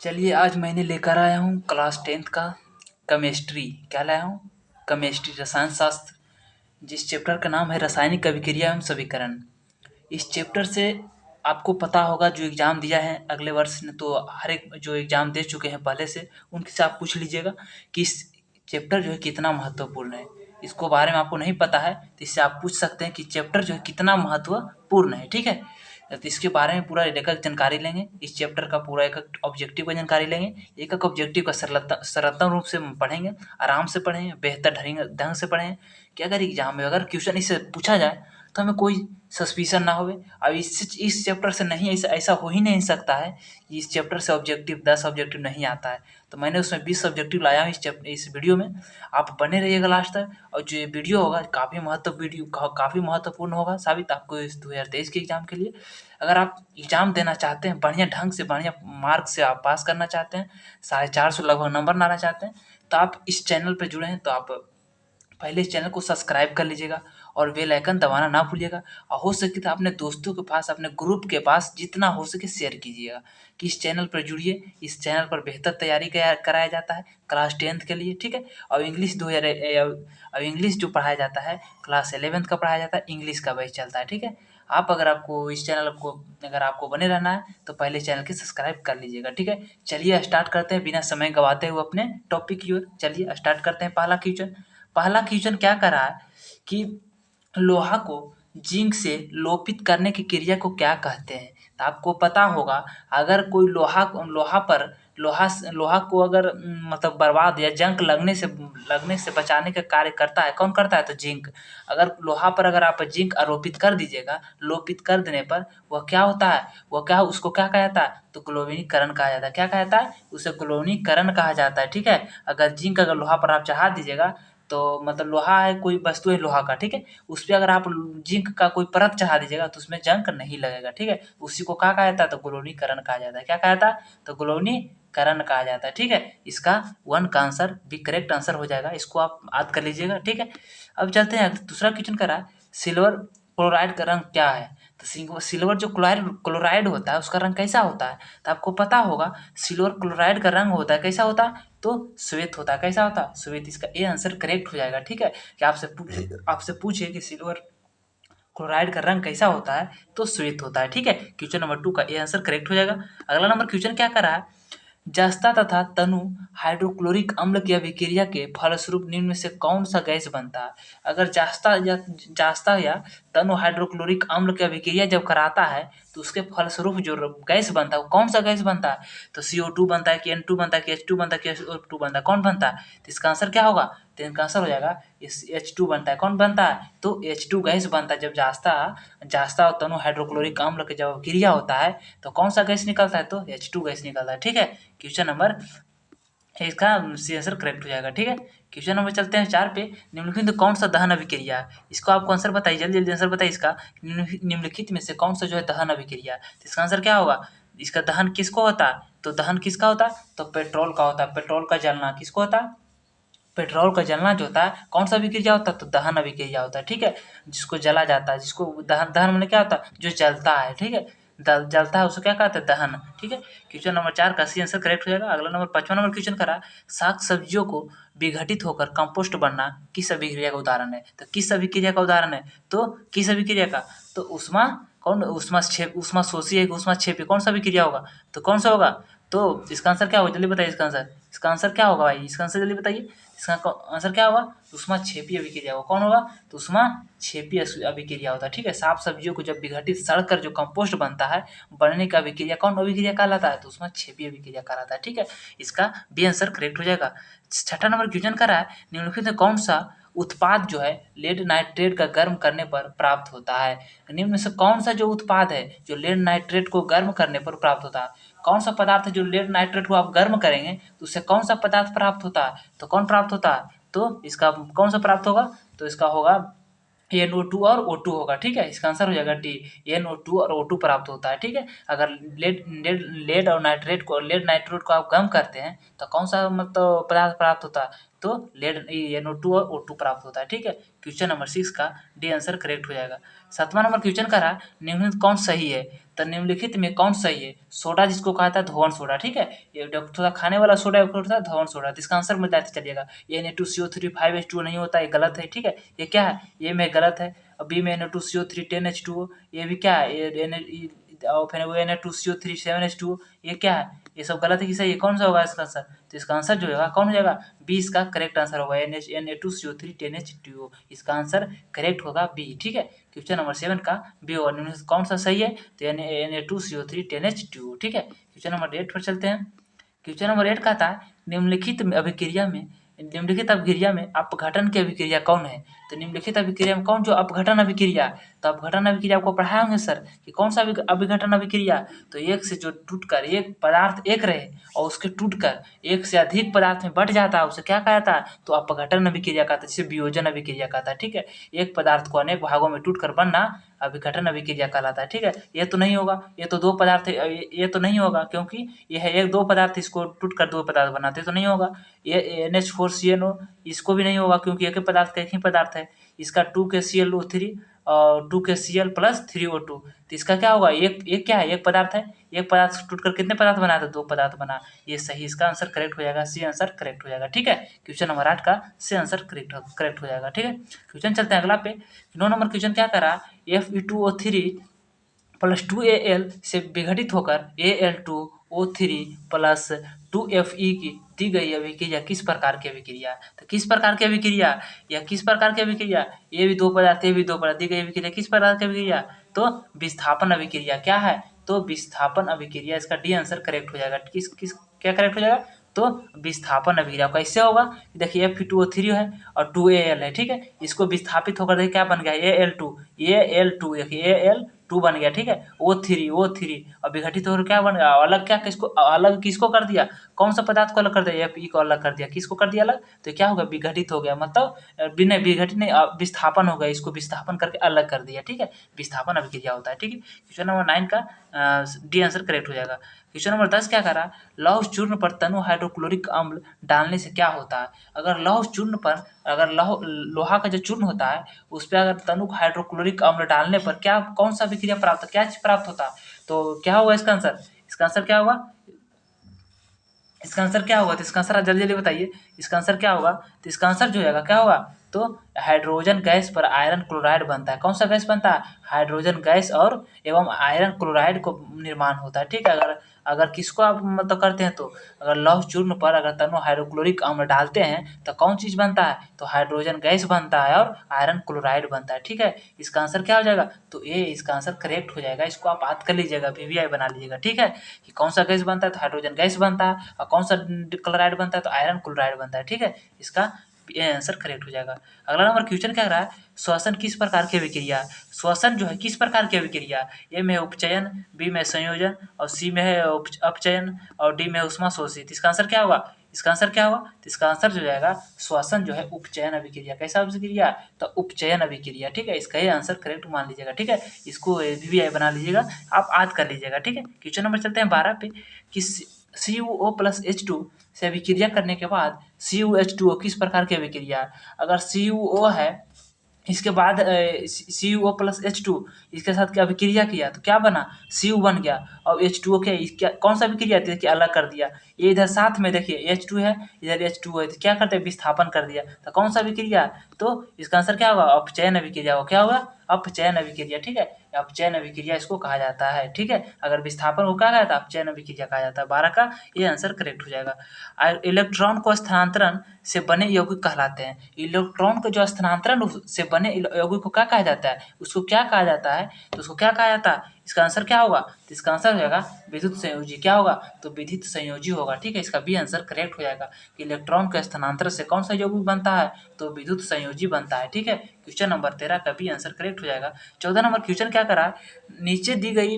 चलिए आज मैंने लेकर आया हूँ क्लास 10th का केमिस्ट्री। क्या लाया हूँ? केमिस्ट्री, रसायन शास्त्र, जिस चैप्टर का नाम है रासायनिक अभिक्रिया एवं समीकरण। इस चैप्टर से आपको पता होगा, जो एग्ज़ाम दिया है अगले वर्ष ने, तो हर एक जो एग्ज़ाम दे चुके हैं पहले से, उनसे आप पूछ लीजिएगा कि इस चैप्टर जो है कितना महत्वपूर्ण है। इसको बारे में आपको नहीं पता है तो इससे आप पूछ सकते हैं कि चैप्टर जो है कितना महत्वपूर्ण है। ठीक है, तो इसके बारे में पूरा एक एक जानकारी लेंगे। इस चैप्टर का पूरा एक एक ऑब्जेक्टिव का जानकारी लेंगे। एक एक ऑब्जेक्टिव का सरलतम रूप से पढ़ेंगे, आराम से पढ़ें, बेहतर ढंग से पढ़ें कि अगर एग्जाम में अगर क्वेश्चन इससे पूछा जाए तो हमें कोई सस्पिशन ना होवे। अब इस चैप्टर से नहीं, ऐसा ऐसा हो ही नहीं सकता है कि इस चैप्टर से ऑब्जेक्टिव 10 ऑब्जेक्टिव नहीं आता है। तो मैंने उसमें 20 ऑब्जेक्टिव लाया हूँ इस वीडियो में। आप बने रहिएगा लास्ट तक, और जो ये वीडियो होगा काफ़ी महत्वपूर्ण होगा साबित आपको इस 2023 के एग्जाम के लिए। अगर आप एग्जाम देना चाहते हैं, बढ़िया ढंग से बढ़िया मार्क्स से आप पास करना चाहते हैं, 450 लगभग नंबर लाना चाहते हैं, तो आप इस चैनल पर जुड़े हैं तो आप पहले इस चैनल को सब्सक्राइब कर लीजिएगा और बेल आइकन दबाना ना भूलिएगा। और हो सके तो अपने दोस्तों के पास, अपने ग्रुप के पास जितना हो सके शेयर कीजिएगा कि इस चैनल पर जुड़िए। इस चैनल पर बेहतर तैयारी कराया जाता है क्लास 10th के लिए। ठीक है, और इंग्लिश 2000 अब इंग्लिश जो पढ़ाया जाता है क्लास 11th का पढ़ाया जाता है, इंग्लिश का बैच चलता है। ठीक है, अगर आपको इस चैनल को अगर आपको बने रहना है तो पहले चैनल के सब्सक्राइब कर लीजिएगा। ठीक है, चलिए स्टार्ट करते हैं बिना समय गवाते हुए अपने टॉपिक की ओर। चलिए स्टार्ट करते हैं। पहला क्वेश्चन क्या कर रहा है कि लोहा को जिंक से लोपित करने की क्रिया को क्या कहते हैं? तो आपको पता होगा, अगर कोई लोहा को अगर मतलब बर्बाद या जंग लगने से बचाने का कार्य करता है, कौन करता है? तो जिंक। अगर लोहा पर अगर आप जिंक आरोपित कर दीजिएगा, लोपित कर देने पर वह क्या होता है, उसको क्या कहा जाता है? तो ग्लोविनीकरण कहा जाता है। क्या कहा जाता है? उसे ग्लोविनीकरण कहा जाता है। ठीक है, अगर लोहा पर आप चढ़ा दीजिएगा, तो मतलब लोहा है, कोई वस्तु है लोहा का, ठीक है, उस पे अगर आप जिंक का कोई परत चढ़ा दीजिएगा तो उसमें जंग नहीं लगेगा। ठीक है, उसी को क्या कहा जाता है? तो ग्लोनीकरण कहा जाता है। क्या कहा जाता है? तो ग्लोनीकरण कहा जाता है। ठीक है, इसका 1 का आंसर भी करेक्ट आंसर हो जाएगा, इसको आप याद कर लीजिएगा। ठीक है, अब चलते हैं दूसरा क्वेश्चन करा है, सिल्वर क्लोराइड का रंग क्या है? तो सिल्वर जो क्लोराइड होता है उसका रंग कैसा होता है? तो आपको पता होगा, सिल्वर क्लोराइड का रंग होता है कैसा होता है? तो श्वेत होता है। कैसा होता है? श्वेत। इसका ए आंसर करेक्ट हो जाएगा। ठीक है, कि आपसे पूछे कि सिल्वर क्लोराइड का रंग कैसा होता है, तो श्वेत होता है। ठीक है, क्वेश्चन नंबर 2 का ए आंसर करेक्ट हो जाएगा। अगला नंबर क्वेश्चन क्या कर रहा है, जस्ता तथा तनु हाइड्रोक्लोरिक अम्ल की अभिक्रिया के फलस्वरूप निम्न में से कौन सा गैस बनता है? अगर जास्ता या तनु हाइड्रोक्लोरिक अम्ल की अभिक्रिया जब कराता है तो उसके फलस्वरूप जो गैस बनता है वो कौन सा गैस बनता है? तो CO2 बनता है कि N2 बनता है कि H2 बनता है कि SO2 बनता है? कौन बनता है? तो इसका आंसर क्या होगा? तो इनका आंसर हो जाएगा इस H2 बनता है। कौन बनता है? तो H2 गैस बनता है। जब जास्ता और तनु हाइड्रोक्लोरिक अम्ल की जब क्रिया होता है तो कौन सा गैस निकलता है? तो H2 गैस निकलता है। ठीक है, क्वेश्चन नंबर इसका सी आंसर करेक्ट हो जाएगा। ठीक है, क्वेश्चन नंबर चलते हैं 4 पे। निम्नलिखित में कौन सा दहन अभिक्रिया है? इसको आपको आंसर बताइए, जल्दी जल्दी आंसर बताइए इसका। निम्नलिखित में से कौन सा जो है दहन अभिक्रिया है? तो इसका आंसर क्या होगा? इसका दहन किसको होता है? तो दहन किसका होता है? तो पेट्रोल का होता है। पेट्रोल का जलना किसको होता है? पेट्रोल का जलना जो होता है कौन सा अभिक्रिया होता है? तो दहन अभिक्रिया होता है। ठीक है, जिसको जला जाता है, जिसको दहन दहन मैंने क्या होता है? जो जलता है। ठीक है, जलता है उसको क्या कहते हैं? दहन। ठीक है, क्वेश्चन नंबर 4 का सी आंसर करेक्ट हो जाएगा। अगला नंबर 5वां नंबर क्वेश्चन करा, साग सब्जियों को विघटित होकर कंपोस्ट बनना किस अभिक्रिया का उदाहरण है? तो किस अभिक्रिया का उदाहरण है? तो किस अभिक्रिया का? तो उष्मा शोषी है कि उष्मा क्षेपी? कौन सा अभिक्रिया होगा? तो कौन सा होगा? तो इसका आंसर क्या होगा? जल्दी बताइए इसका आंसर। इसका आंसर क्या होगा भाई? इसका आंसर जल्दी बताइए। इसका आंसर क्या होगा? उष्माक्षेपी अभिक्रिया होगा। कौन होगा? तो उष्माक्षेपी अभिक्रिया होता है। ठीक है, साफ सब्जियों को जब विघटित सड़कर जो कंपोस्ट बनता है, बनने का अभिक्रिया कौन अभिक्रिया कहलाता है? तो उष्माक्षेपी अभिक्रिया कहलाता है। ठीक है, इसका बी आंसर करेक्ट हो जाएगा। 6ठा नंबर क्वेश्चन कर रहा है, निम्नलिखित में कौन सा उत्पाद जो है लेड नाइट्रेट का गर्म करने पर प्राप्त होता है? निम्न में से कौन सा जो उत्पाद है जो लेड नाइट्रेट को गर्म करने पर प्राप्त होता है? कौन सा पदार्थ है जो लेड नाइट्रेट को आप गर्म करेंगे तो उससे कौन सा पदार्थ प्राप्त होता है? तो कौन प्राप्त होता है? तो इसका कौन सा प्राप्त होगा? तो इसका होगा NO2 और O2 होगा। ठीक है, इसका आंसर हो जाएगा डी, NO2 और O2 प्राप्त होता है। ठीक है, अगर लेड नाइट्रेट को आप गर्म करते हैं तो कौन सा मतलब पदार्थ प्राप्त होता है? तो लेड NO2 और O2 प्राप्त होता है। ठीक है, क्वेश्चन नंबर 6 का डी आंसर करेक्ट हो जाएगा। 7वां नंबर क्वेश्चन का रहा निम्नलिखित कौन सही है, तो निम्नलिखित में कौन सही है। सोडा जिसको कहा था धोवन सोडा, ठीक है, ये थोड़ा खाने वाला सोडा होता है धोवन सोडा, तो इसका आंसर में बताते चलिएगा। ये Na2CO3 5H2O नहीं होता, ये गलत है। ठीक है, ये क्या है, ये में गलत है। और बी में Na2CO3 10H2O, ये भी क्या है, और फिर वो Na2CO3 7H2O, ये क्या है, ये सब गलत है कि सही है, कौन सा होगा इसका आंसर। तो इसका आंसर जो होगा कौन हो जाएगा, बी इसका करेक्ट आंसर होगा। Na2CO3 10H2O, इसका आंसर करेक्ट होगा बी। ठीक है, क्वेश्चन नंबर 7 का बी होगा। निम्न में कौन सा सही है, तो Na2CO3 10H2O। ठीक है, क्वेश्चन नंबर 8 पर चलते हैं। क्वेश्चन नंबर 8 कहता है निम्नलिखित अभिक्रिया में अपघटन की अभिक्रिया कौन है। तो निम्नलिखित अभिक्रिया में कौन जो अपघटन अभिक्रिया, तो अपघटन अभिक्रिया आपको पढ़ाए होंगे सर कि कौन सा अभिघटन अभिक्रिया, तो एक से जो टूटकर एक पदार्थ एक रहे और उसके टूटकर एक से अधिक पदार्थ में बट जाता है उसे क्या कहता है, तो अपघटन अभिक्रिया कहता है, जिसे वियोजन अभिक्रिया कहता है। ठीक है, एक पदार्थ को अनेक भागों में टूटकर बनना अभिघटन अभिक्रिया कहलाता है। ठीक है, ये तो नहीं होगा, ये तो दो पदार्थ ये तो नहीं होगा, क्योंकि ये है एक दो पदार्थ, इसको टूटकर दो पदार्थ बनाते तो नहीं होगा। ये NH4CnO, इसको भी नहीं होगा क्योंकि एक ही पदार्थ का एक ही पदार्थ है। इसका 2KClO3 और 2KCl प्लस 3O2, तो इसका क्या होगा, एक क्या है, एक पदार्थ है, एक पदार्थ टूटकर कितने पदार्थ बनाया था, दो पदार्थ बना। ये सही, इसका आंसर करेक्ट हो जाएगा, सी आंसर करेक्ट हो जाएगा। ठीक है, क्वेश्चन नंबर 8 का सी आंसर करेक्ट हो जाएगा। ठीक है, क्वेश्चन चलते हैं अगला पे। 9 नंबर क्वेश्चन क्या करा, Fe2O3 प्लस 2Al से विघटित होकर Al2O3 प्लस 2Fe की दी गई अभिक्रिया किस प्रकार की अभिक्रिया। तो किस प्रकार की अभिक्रिया, या किस प्रकार की अभिक्रिया, ये भी दो पदार्थ, ये भी दो पदार्थ, दी गई अभिक्रिया किस प्रकार की अभिक्रिया, तो विस्थापन अभिक्रिया। क्या है, तो विस्थापन अभिक्रिया, इसका डी आंसर करेक्ट हो जाएगा। किस किस क्या करेक्ट हो जाएगा, तो विस्थापन अभिक्रिया। कैसे होगा, देखिए Fe2O3 है और 2Al है। ठीक है, इसको विस्थापित होकर देखिए क्या बन गया, Al2 देखिए Al2 बन गया। ठीक है, O3 और विघटित होकर क्या बन गया, अलग क्या, किसको अलग, किसको कर दिया, कौन सा पदार्थ को अलग कर दिया, Fe को अलग कर दिया, किसको कर दिया अलग, तो क्या होगा, विघटित हो गया, मतलब बिना विघटित नहीं, विस्थापन हो गया, इसको विस्थापन करके अलग कर दिया। ठीक है, विस्थापन अभिक्रिया होता है। ठीक है, क्वेश्चन नंबर 9 का डी आंसर करेक्ट हो जाएगा। क्वेश्चन नंबर 10 क्या करा, लौह चूर्ण पर तनु हाइड्रोक्लोरिक अम्ल डालने से क्या होता है। अगर लौह चूर्ण पर, अगर लोहा का जो चूर्ण होता है उस पर अगर तनु हाइड्रोक्लोरिक अम्ल डालने पर क्या, कौन सा अभिक्रिया प्राप्त, क्या चीज प्राप्त होता है, तो क्या होगा इसका आंसर, इसका आंसर क्या होगा, इसका आंसर क्या होगा, तो इसका आंसर जल्दी जल्दी बताइए, इसका आंसर क्या होगा, तो इसका आंसर जो है क्या होगा, तो हाइड्रोजन गैस पर आयरन क्लोराइड बनता है। कौन सा गैस बनता है, हाइड्रोजन गैस और एवं आयरन क्लोराइड को निर्माण होता है। ठीक है, अगर अगर किसको आप मतलब करते हैं, तो अगर लौह चूर्ण पर अगर तनु हाइड्रोक्लोरिक अम्ल डालते हैं तो कौन चीज़ बनता है, तो हाइड्रोजन गैस बनता है और आयरन क्लोराइड बनता है। ठीक है, इसका आंसर क्या हो जाएगा, तो ए इसका आंसर करेक्ट हो जाएगा। इसको आप याद कर लीजिएगा, VVI बना लीजिएगा। ठीक है, कि कौन सा गैस बनता है, तो हाइड्रोजन गैस बनता है, और कौन सा क्लोराइड बनता है, तो आयरन क्लोराइड बनता है। ठीक है, इसका ये आंसर करेक्ट हो जाएगा। अगला नंबर क्वेश्चन क्या रहा है, श्वसन किस प्रकार की अभिक्रिया, श्वसन जो है किस प्रकार की अभिक्रिया, ए में है उपचयन, बी में संयोजन और सी में है अपचयन और डी में है उष्मा शोषित। इसका आंसर क्या होगा, इसका आंसर क्या होगा, तो इसका आंसर जो जाएगा श्वसन जो है उपचयन अभिक्रिया। कैसा अभिक्रिया, तो उपचयन अभिक्रिया। ठीक है, इसका ये आंसर करेक्ट मान लीजिएगा। ठीक है, इसको VVI बना लीजिएगा, आप याद कर लीजिएगा। ठीक है, क्वेश्चन नंबर चलते हैं 12 पे कि CuO प्लस H2 से अभिक्रिया करने के बाद CuH2O किस प्रकार की अभिक्रिया। अगर CuO है, इसके बाद CuO प्लस H2 इसके साथ क्या अभिक्रिया किया तो क्या बना, Cu बन गया, और H2O क्या कौन सा अभिक्रिया थी, देखिए अलग कर दिया। ये इधर साथ में देखिए H2 है, इधर H2O है, तो क्या करते हैं, विस्थापन कर दिया। तो कौन सा अभिक्रिया, तो इसका आंसर क्या होगा, अपचयन अभिक्रिया होगा। क्या होगा, अपचयन अभिक्रिया। ठीक है, अपचयन अभिक्रिया इसको कहा जाता है। ठीक है, अगर विस्थापन को क्या कहता है, अपचयन अभिक्रिया कहा जाता है। 12 का ये आंसर करेक्ट हो जाएगा। इलेक्ट्रॉन को स्थानांतरण से बने यौगिक कहलाते हैं। इलेक्ट्रॉन को जो स्थानांतरण से बने यौगिक को क्या कहा जाता है, उसको क्या कहा जाता है, तो उसको क्या कहा जाता है, इसका आंसर क्या होगा, तो इसका आंसर हो जाएगा विद्युत संयोजी। क्या होगा, तो विद्युत संयोजी होगा। ठीक है, इसका बी आंसर करेक्ट हो जाएगा कि इलेक्ट्रॉन के स्थानांतरण से कौन सा यौगिक बनता है, तो विद्युत संयोजी बनता है। ठीक है, क्वेश्चन नंबर 13 का बी आंसर करेक्ट हो जाएगा। 14 नंबर क्वेश्चन क्या करा है, नीचे दी गई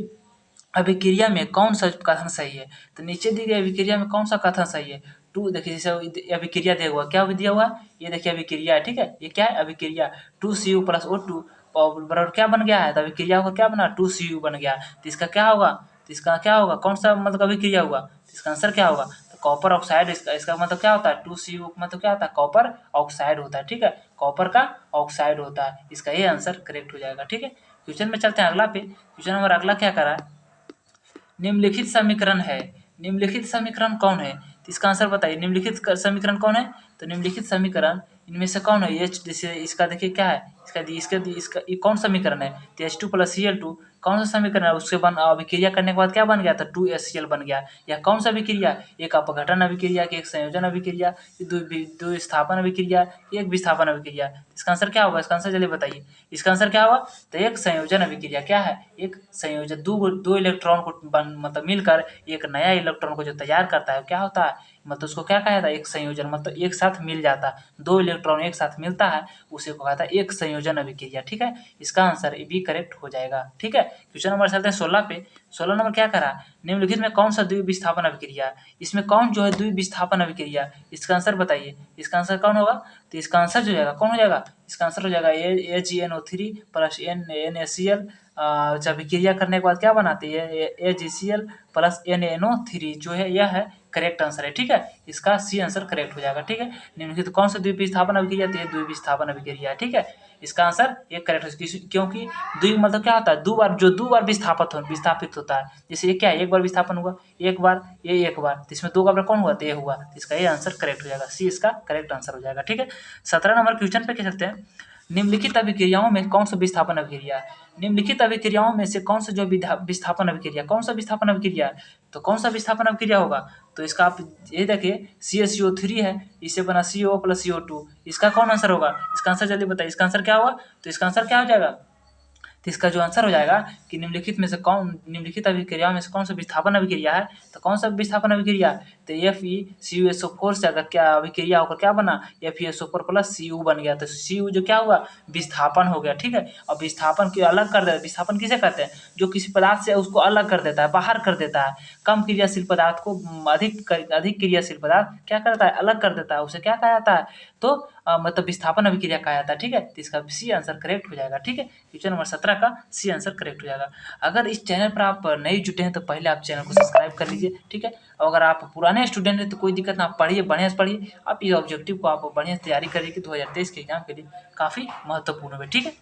अभिक्रिया में कौन सा कथन सही है। तो नीचे दी गई अभिक्रिया में कौन सा कथन सही है, टू देखिए जैसे अभिक्रिया दिया हुआ, क्या दिया हुआ, ये देखिए अभिक्रिया है। ठीक है, ये क्या है, अभिक्रिया 2Cu प्लस O2 और बराबर क्या बन गया है, तो अभिक्रिया होगा क्या बना, 2Cu बन गया। तो इसका क्या होगा, तो इसका क्या होगा, कौन सा मतलब अभिक्रिया हुआ, तो इसका आंसर क्या होगा, तो कॉपर ऑक्साइड, इसका मतलब क्या होता है, 2Cu मतलब क्या होता है, कॉपर ऑक्साइड होता है। ठीक है, कॉपर का ऑक्साइड होता है। इसका ये आंसर करेक्ट हो जाएगा। ठीक है, क्वेश्चन में चलते हैं अगला पे। क्वेश्चन नंबर अगला क्या करा है, निम्नलिखित समीकरण है, निम्नलिखित समीकरण कौन है, तो इसका आंसर बताइए। निम्नलिखित समीकरण कौन है, तो निम्नलिखित समीकरण इनमें से कौन है, एच जैसे इसका देखिए क्या है, इसका ये कौन समीकरण है, तो H2 + Cl2 कौन सा समीकरण है, उससे अभिक्रिया करने के बाद क्या बन गया था, 2HCl बन गया। या कौन सा अभिक्रिया, एक अपघटन अभिक्रिया की, एक संयोजन अभिक्रिया, दो स्थापन अभिक्रिया, एक विस्थापन अभिक्रिया। इसका आंसर क्या होगा, इसका आंसर जल्दी बताइए। इसका आंसर क्या होगा, तो एक संयोजन अभिक्रिया। क्या है, एक संयोजन, दो इलेक्ट्रॉन को मतलब मिलकर एक नया इलेक्ट्रॉन को जो तैयार करता है क्या होता है, मतलब उसको क्या कहा जाता है, एक संयोजन, मतलब एक साथ मिल जाता है, दो इलेक्ट्रॉन एक साथ मिलता है, उसे को कहता है एक संयोजन अभिक्रिया। ठीक है, इसका आंसर भी करेक्ट हो जाएगा। ठीक है, क्वेश्चन नंबर चलते हैं 16 पे। 16 नंबर क्या करा, निम्नलिखित में कौन सा द्विविस्थापन अभिक्रिया, इसमें कौन जो है द्विविस्थापन अभिक्रिया, इसका आंसर बताइए। इसका आंसर कौन होगा, तो इसका आंसर जो जाएगा कौन हो जाएगा, इसका आंसर हो जाएगा AgNO3 + NaCl। जब अभिक्रिया करने के बाद क्या बनाती है, AgCl + NaNO3 जो है यह है करेक्ट आंसर है। ठीक है, इसका सी आंसर करेक्ट हो जाएगा। ठीक है, निम्नलिखित कौन सा द्विविस्थापन अभिक्रिया, तो ये द्विविस्थापन अभिक्रिया है। ठीक है, इसका आंसर ये करेक्ट है, क्योंकि द्वि मतलब क्या होता है, दो बार विस्थापित होता है। जैसे ये क्या है, एक बार विस्थापन हुआ, एक बार, ये एक बार, तो इसमें दो बार कौन हुआ, तो ये हुआ, तो इसका ये आंसर करेक्ट हो जाएगा, सी इसका करेक्ट आंसर हो जाएगा। ठीक है, 17 नंबर क्वेश्चन पे क्या चलते हैं, निम्नलिखित अभिक्रियाओं में कौन सा विस्थापन अभिक्रिया है, निम्नलिखित अभिक्रियाओं में से कौन सा जो विस्थापन अभिक्रिया, कौन सा विस्थापन अभिक्रिया है, तो कौन सा विस्थापन अभिक्रिया होगा, तो इसका आप ये देखिए CaCO3 है, इससे बना CO + CO2, इसका कौन आंसर होगा, इसका आंसर जल्दी बताइए। इसका आंसर क्या होगा, तो इसका आंसर क्या हो जाएगा, तो इसका जो आंसर हो जाएगा कि निम्नलिखित अभिक्रियाओं में से कौन सा विस्थापन अभिक्रिया है, तो कौन सा विस्थापन अभिक्रिया, तो FeCuSO4 से अगर क्या अभिक्रिया होकर क्या बना, FeSO4 + Cu बन गया, तो Cu जो क्या हुआ, विस्थापन हो गया। ठीक है, और विस्थापन की अलग कर देता है, विस्थापन किसे कहते हैं, जो किसी पदार्थ से उसको अलग कर देता है, बाहर कर देता है। कम क्रियाशील पदार्थ को अधिक क्रियाशील पदार्थ क्या करता है, अलग कर देता है, उसे क्या कहा जाता है, तो मतलब विस्थापन अभिक्रिया कहा जाता है। ठीक है, तो इसका सी आंसर करेक्ट हो जाएगा। ठीक है, क्वेश्चन नंबर 17 का सी आंसर करेक्ट हो जाएगा। अगर इस चैनल पर आप नए जुटे हैं तो पहले आप चैनल को सब्सक्राइब कर लीजिए। ठीक है, और अगर आप पुराने स्टूडेंट हैं तो कोई दिक्कत ना, आप पढ़िए, बढ़िया से पढ़िए, आप इस ऑब्जेक्टिव को आप बढ़िया से तैयारी करिए कि 2023 के एग्जाम के लिए काफ़ी महत्वपूर्ण है। ठीक है,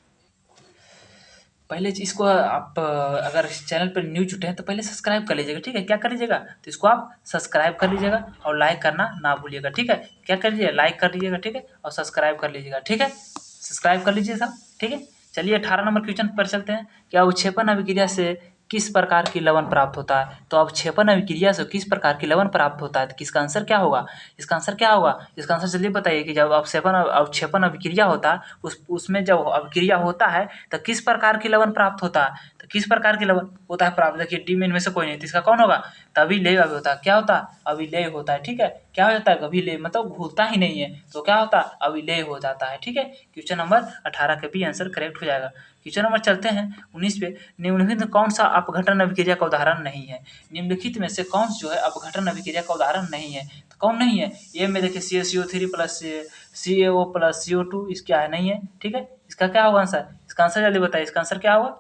पहले इसको आप अगर इस चैनल पर न्यू जुटे हैं तो पहले सब्सक्राइब कर लीजिएगा। ठीक है, क्या कर लीजिएगा, तो इसको आप सब्सक्राइब कर लीजिएगा और लाइक करना ना भूलिएगा। ठीक है, क्या कर लीजिए, लाइक कर लीजिएगा। ठीक है, और सब्सक्राइब कर लीजिएगा। ठीक है, सब्सक्राइब कर लीजिए सब। ठीक है, चलिए 18 नंबर क्वेश्चन पर चलते हैं। क्या अवक्षेपण अभिक्रिया से किस प्रकार की लवण प्राप्त होता है, तो अवक्षेपण अभिक्रिया से किस प्रकार की लवण प्राप्त होता है, तो किसका आंसर क्या होगा, इसका आंसर क्या होगा, इसका आंसर जल्दी बताइए कि जब अवक्षेपण अभिक्रिया होता है उसमें जब अभिक्रिया होता है तो किस प्रकार की लवण प्राप्त होता है, तो किस प्रकार की लवण होता है प्राप्त, देखिए डी में इनमें से कोई नहीं, तो इसका कौन होगा, तो अभिलेय होता है। क्या होता है, अभिलेय होता है। ठीक है, क्या हो जाता है, अभिलेय मतलब घुलता ही नहीं है, तो क्या होता है, अभिलेय हो जाता है। ठीक है, क्वेश्चन नंबर 18 के भी आंसर करेक्ट हो जाएगा। क्वेश्चन नंबर चलते हैं 19 पे। निम्नलिखित में कौन सा अपघटन अभिक्रिया का उदाहरण नहीं है, निम्नलिखित में से कौन जो है अपघटन अभिक्रिया का उदाहरण नहीं है, तो कौन नहीं है, ये में देखिए CaCO3 + CaO + CO2 इसका है नहीं है। ठीक है, इसका क्या होगा आंसर, इसका आंसर जल्दी बताइए। इसका आंसर क्या होगा,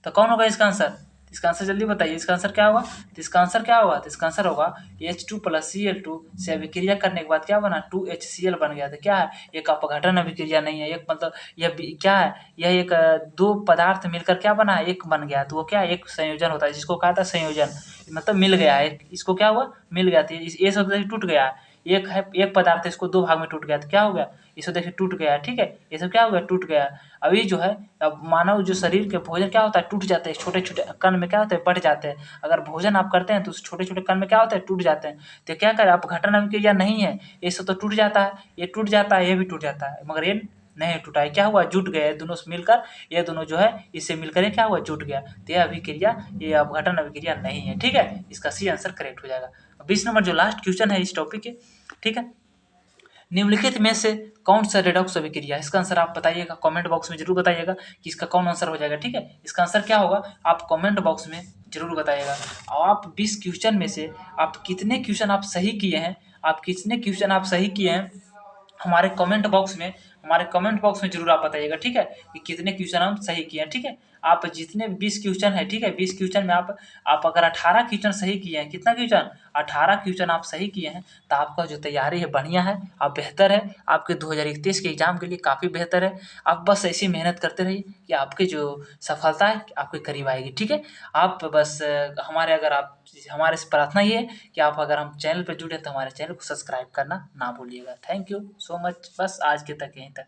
तो कौन होगा इसका आंसर, इसका आंसर जल्दी बताइए। इसका आंसर क्या होगा, तो इसका आंसर क्या होगा, तो इसका आंसर होगा H2 + Cl2 से अभिक्रिया करने के बाद क्या बना, 2HCl बन गया। तो क्या है, एक अपघटन अभिक्रिया नहीं है, एक मतलब यह क्या है, यह एक दो पदार्थ मिलकर क्या बना, एक बन गया, तो वो क्या एक संयोजन होता है, जिसको कहा था संयोजन, मतलब मिल गया है, इसको क्या हुआ, मिल गया, तो ये सब टूट गया, एक है एक पदार्थ है, इसको दो भाग में टूट गया, तो क्या हो गया, इसको देखिए टूट गया। ठीक है, ये सब क्या हो गया, टूट गया। अभी जो है अब मानव जो शरीर के भोजन क्या होता है, टूट जाते हैं, छोटे छोटे कण में क्या होते हैं, बढ़ जाते हैं। अगर भोजन आप करते हैं तो उस छोटे छोटे कण में क्या होते हैं, टूट जाते हैं। तो क्या करें, अपघटन अभिक्रिया नहीं है, ये सब तो टूट जाता है, ये टूट जाता है, ये भी टूट जाता है, मगर ये नहीं टूटा है, क्या हुआ, जुट गए दोनों से मिलकर, ये दोनों जो है इससे मिलकर ये क्या हुआ, जुट गया, तो यह अभिक्रिया, ये अपघटन अभिक्रिया नहीं है। ठीक है, इसका सी आंसर करेक्ट हो जाएगा। 20 नंबर जो लास्ट क्वेश्चन है इस टॉपिक के। ठीक है, निम्नलिखित में से कौन सा रेडॉक्स अभिक्रिया है, इसका आंसर आप बताइएगा, कमेंट बॉक्स में जरूर बताइएगा कि इसका कौन आंसर हो जाएगा। ठीक है, इसका आंसर क्या होगा, आप कमेंट बॉक्स में जरूर बताइएगा। और आप 20 क्वेश्चन में से आप कितने क्वेश्चन आप सही किए हैं, आप कितने क्वेश्चन आप सही किए हैं, हमारे कमेंट बॉक्स में हमारे कमेंट बॉक्स में ज़रूर आप बताइएगा, ठीक है, कि कितने क्वेश्चन हम सही किए हैं, ठीक है। आप जितने 20 क्वेश्चन है, ठीक है, 20 क्वेश्चन में आप अगर 18 क्वेश्चन सही किए हैं, कितना क्वेश्चन, 18 क्वेश्चन आप सही किए हैं, तो आपका जो तैयारी है बढ़िया है, आप बेहतर है, आपके 2031 के एग्ज़ाम के लिए काफ़ी बेहतर है। आप बस ऐसी मेहनत करते रहिए कि आपकी जो सफलता है आपके करीब आएगी, ठीक है। आप बस हमारे अगर आप हमारे से प्रार्थना ये है कि आप अगर हम चैनल पर जुड़े हैं तो हमारे चैनल को सब्सक्राइब करना ना भूलिएगा। Thank you so much. बस आज के तक यहीं तक।